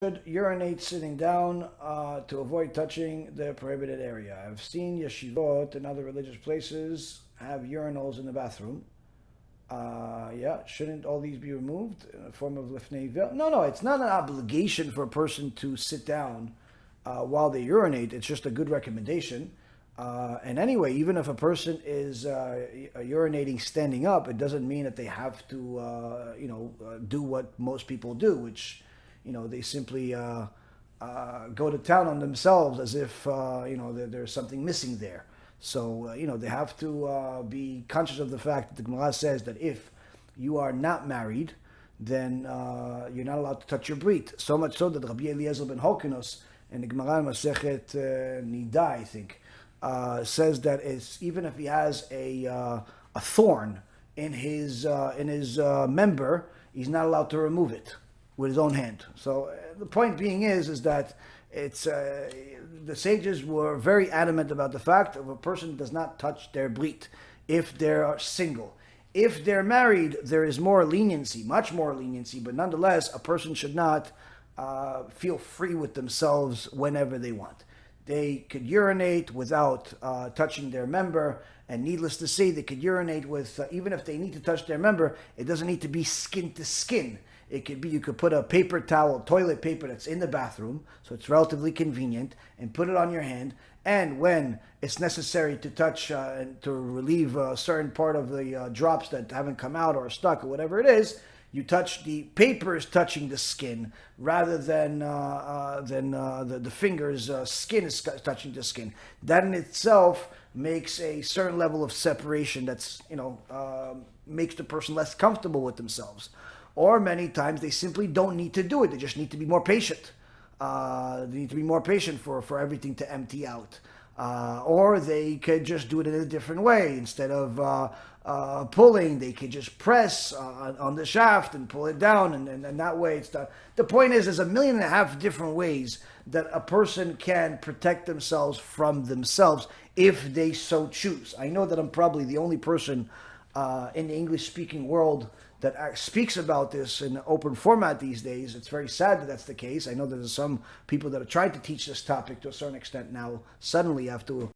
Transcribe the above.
should urinate sitting down to avoid touching the prohibited area. I've seen yeshivot and other religious places have urinals in the bathroom. Yeah, shouldn't all these be removed in a form of lifnei vel? No, it's not an obligation for a person to sit down while they urinate. It's just a good recommendation. And anyway, even if a person is urinating standing up, it doesn't mean that they have to, do what most people do, which, they simply go to town on themselves as if, there's something missing there. So, they have to be conscious of the fact that the Gemara says that if you are not married, then you're not allowed to touch your brit. So much so that Rabbi Eliezer ben Horkinos in the Gemara Masechet Nida, I think, says that it's even if he has a thorn in his member, he's not allowed to remove it with his own hand. So the point being is that it's the sages were very adamant about the fact of a person does not touch their brit if they're single. If they're married, there is more leniency, much more leniency, but nonetheless, a person should not feel free with themselves whenever they want. They could urinate without touching their member, and needless to say, they could urinate with, even if they need to touch their member, it doesn't need to be skin to skin. It could be, you could put a paper towel, toilet paper that's in the bathroom, so it's relatively convenient, and put it on your hand, and when it's necessary to touch and to relieve a certain part of the drops that haven't come out or are stuck or whatever it is, you touch the papers touching the skin rather than the fingers skin is touching the skin. That in itself makes a certain level of separation that's makes the person less comfortable with themselves. Or many times they simply don't need to do it. They just need to be more patient. They need to be more patient for everything to empty out. Or they could just do it in a different way. Instead of pulling, they could just press on the shaft and pull it down, and that way it's done. The point is, there's 1.5 million different ways that a person can protect themselves from themselves if they so choose. I know that I'm probably the only person in the English-speaking world that speaks about this in open format these days. It's very sad that that's the case. I know there's some people that are trying to teach this topic to a certain extent now, suddenly after